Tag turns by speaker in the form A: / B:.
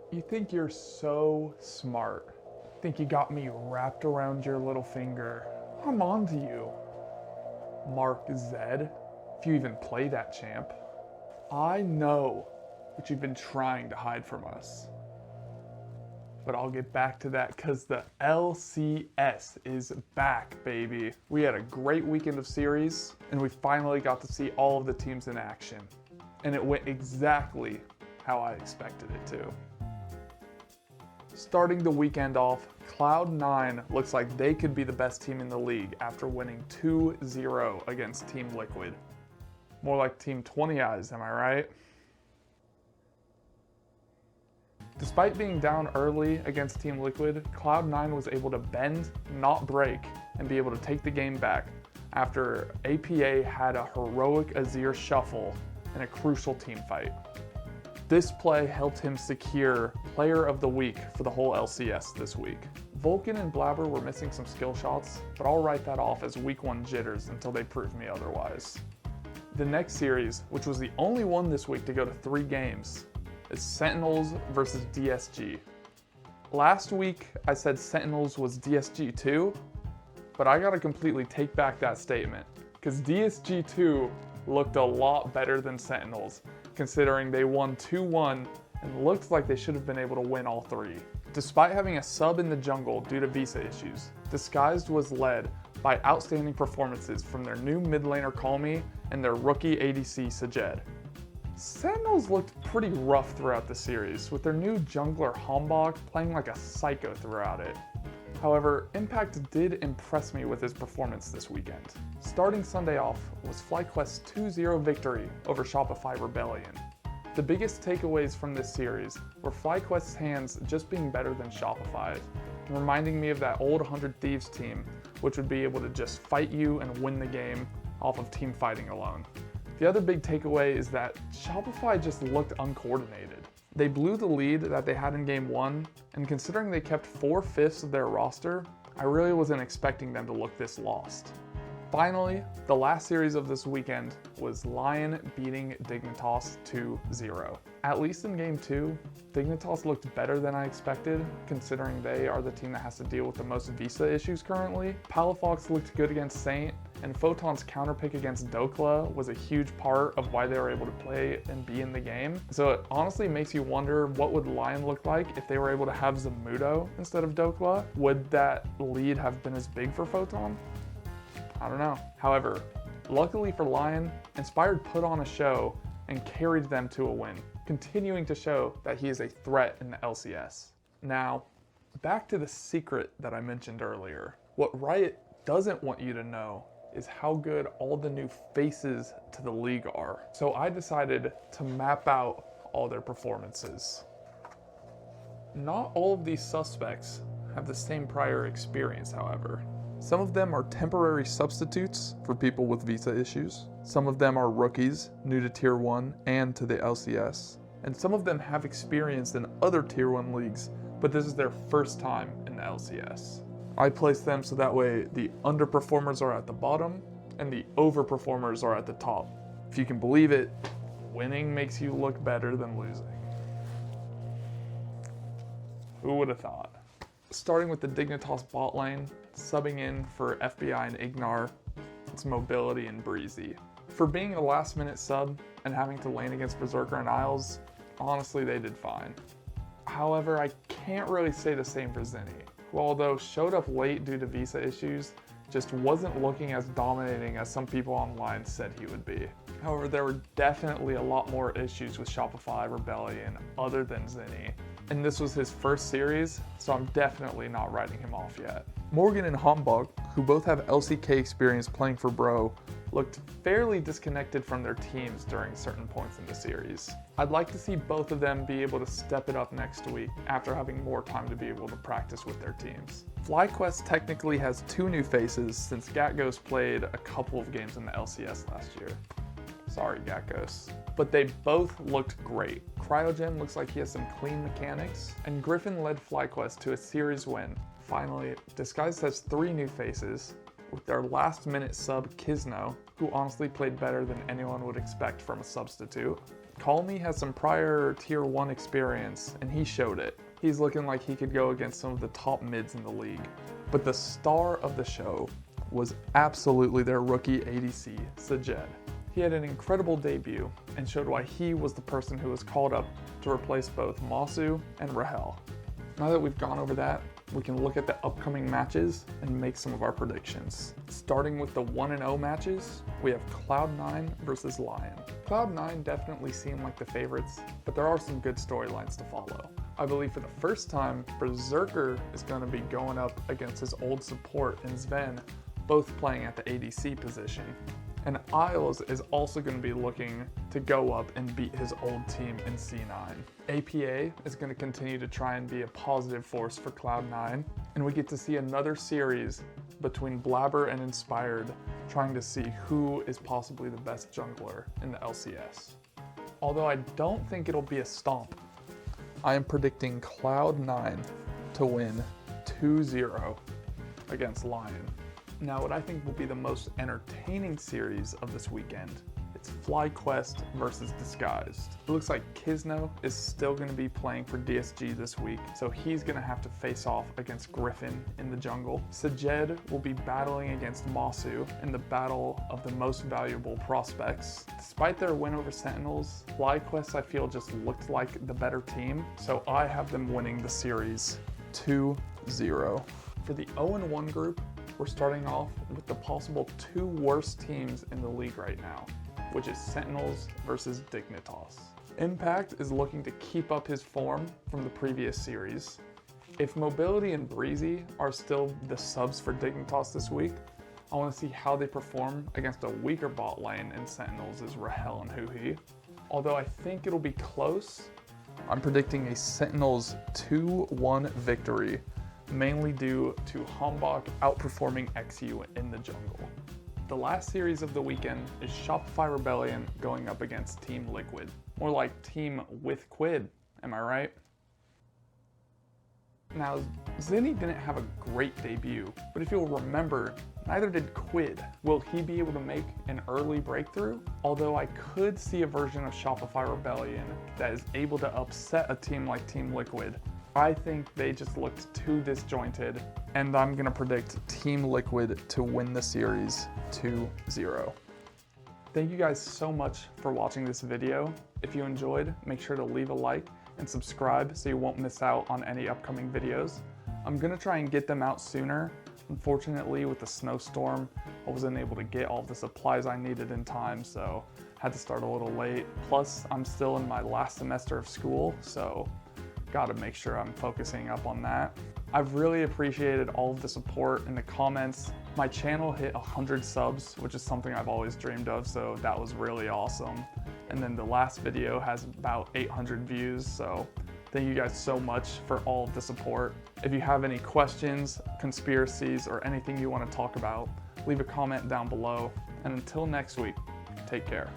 A: You think you're so smart. Think you got me wrapped around your little finger. I'm on to you. Mark Zed, if you even play that champ. I know what you've been trying to hide from us. But I'll get back to that because the LCS is back, baby. We had a great weekend of series, and we finally got to see all of the teams in action. And it went exactly how I expected it to. Starting the weekend off, Cloud9 looks like they could be the best team in the league after winning 2-0 against Team Liquid. More like Team 20 Eyes, am I right? Despite being down early against Team Liquid, Cloud9 was able to bend, not break, and be able to take the game back after APA had a heroic Azir shuffle in a crucial team fight. This play helped him secure Player of the Week for the whole LCS this week. Vulcan and Blabber were missing some skill shots, but I'll write that off as week 1 jitters until they prove me otherwise. The next series, which was the only one this week to go to 3 games, is Sentinels versus DSG. Last week I said Sentinels was DSG 2, but I gotta completely take back that statement, because DSG 2 looked a lot better than Sentinels, considering they won 2-1 and looked like they should have been able to win all 3. Despite having a sub in the jungle due to visa issues, Disguised was led by outstanding performances from their new mid laner Calmy and their rookie ADC Sajed. Sentinels looked pretty rough throughout the series, with their new jungler Hambach playing like a psycho throughout it. However, Impact did impress me with his performance this weekend. Starting Sunday off was FlyQuest's 2-0 victory over Shopify Rebellion. The biggest takeaways from this series were FlyQuest's hands just being better than Shopify's, reminding me of that old 100 Thieves team, which would be able to just fight you and win the game off of team fighting alone. The other big takeaway is that Shopify just looked uncoordinated. They blew the lead that they had in game 1, and considering they kept 4/5 of their roster, I really wasn't expecting them to look this lost. Finally, the last series of this weekend was Lion beating Dignitas 2-0. At least in game 2, Dignitas looked better than I expected, considering they are the team that has to deal with the most visa issues currently. Palafox looked good against Saint, and Photon's counterpick against Dokla was a huge part of why they were able to play and be in the game. So it honestly makes you wonder what would Lion look like if they were able to have Zamudo instead of Dokla? Would that lead have been as big for Photon? I don't know. However, luckily for Lion, Inspired put on a show and carried them to a win, continuing to show that he is a threat in the LCS. Now, back to the secret that I mentioned earlier. What Riot doesn't want you to know is how good all the new faces to the league are. So I decided to map out all their performances. Not all of these suspects have the same prior experience, however. Some of them are temporary substitutes for people with visa issues. Some of them are rookies, new to Tier 1 and to the LCS. And some of them have experience in other Tier 1 leagues, but this is their first time in the LCS. I place them so that way the underperformers are at the bottom and the overperformers are at the top. If you can believe it, winning makes you look better than losing. Who would have thought? Starting with the Dignitas bot lane, subbing in for FBI and Ignar, it's Mobility and Breezy. For being a last minute sub and having to lane against Berserker and Isles, honestly they did fine. However, I can't really say the same for Zinni, who although showed up late due to visa issues, just wasn't looking as dominating as some people online said he would be. However, there were definitely a lot more issues with Shopify Rebellion other than Zinni, and this was his first series, so I'm definitely not writing him off yet. Morgan and Hambach, who both have LCK experience playing for Bro, looked fairly disconnected from their teams during certain points in the series. I'd like to see both of them be able to step it up next week after having more time to be able to practice with their teams. FlyQuest technically has 2 new faces since Gatghost played a couple of games in the LCS last year. Sorry, Gatghost. But they both looked great. Cryogen looks like he has some clean mechanics, and Griffin led FlyQuest to a series win. Finally, Disguised has 3 new faces, with their last minute sub Kizno, who honestly played better than anyone would expect from a substitute. Call Me has some prior tier 1 experience, and he showed it. He's looking like he could go against some of the top mids in the league. But the star of the show was absolutely their rookie ADC, Sajed. He had an incredible debut and showed why he was the person who was called up to replace both Masu and Rahel. Now that we've gone over that, we can look at the upcoming matches and make some of our predictions. Starting with the 1-0 matches, we have Cloud9 versus Lion. Cloud9 definitely seem like the favorites, but there are some good storylines to follow. I believe for the first time, Berserker is going to be going up against his old support in Sven, both playing at the ADC position. And Isles is also going to be looking to go up and beat his old team in C9. APA is going to continue to try and be a positive force for Cloud9, and we get to see another series between Blabber and Inspired trying to see who is possibly the best jungler in the LCS. Although I don't think it'll be a stomp, I am predicting Cloud9 to win 2-0 against Lion. Now, what I think will be the most entertaining series of this weekend, it's FlyQuest versus Disguised. It looks like Kisno is still going to be playing for DSG this week, so he's going to have to face off against Griffin in the jungle. Sajed will be battling against Masu in the battle of the most valuable prospects. Despite their win over Sentinels, FlyQuest I feel just looked like the better team, so I have them winning the series 2-0. For the 0-1 group, we're starting off with the possible 2 worst teams in the league right now, which is Sentinels versus Dignitas. Impact is looking to keep up his form from the previous series. If Mobility and Breezy are still the subs for Dignitas this week, I want to see how they perform against a weaker bot lane in Sentinels is Rahel and Huhi. Although I think it'll be close, I'm predicting a Sentinels 2-1 victory, mainly due to Hombach outperforming XU in the jungle. The last series of the weekend is Shopify Rebellion going up against Team Liquid. More like Team with Quid, am I right? Now, Zinni didn't have a great debut, but if you'll remember, neither did Quid. Will he be able to make an early breakthrough? Although I could see a version of Shopify Rebellion that is able to upset a team like Team Liquid. I think they just looked too disjointed, and I'm going to predict Team Liquid to win the series 2-0. Thank you guys so much for watching this video. If you enjoyed, make sure to leave a like and subscribe so you won't miss out on any upcoming videos. I'm going to try and get them out sooner. Unfortunately, with the snowstorm, I wasn't able to get all the supplies I needed in time, so I had to start a little late. Plus, I'm still in my last semester of school, so got to make sure I'm focusing up on that. I've really appreciated all of the support in the comments. My channel hit 100 subs, which is something I've always dreamed of, so that was really awesome. And then the last video has about 800 views, so thank you guys so much for all of the support. If you have any questions, conspiracies, or anything you want to talk about, leave a comment down below. And until next week, take care.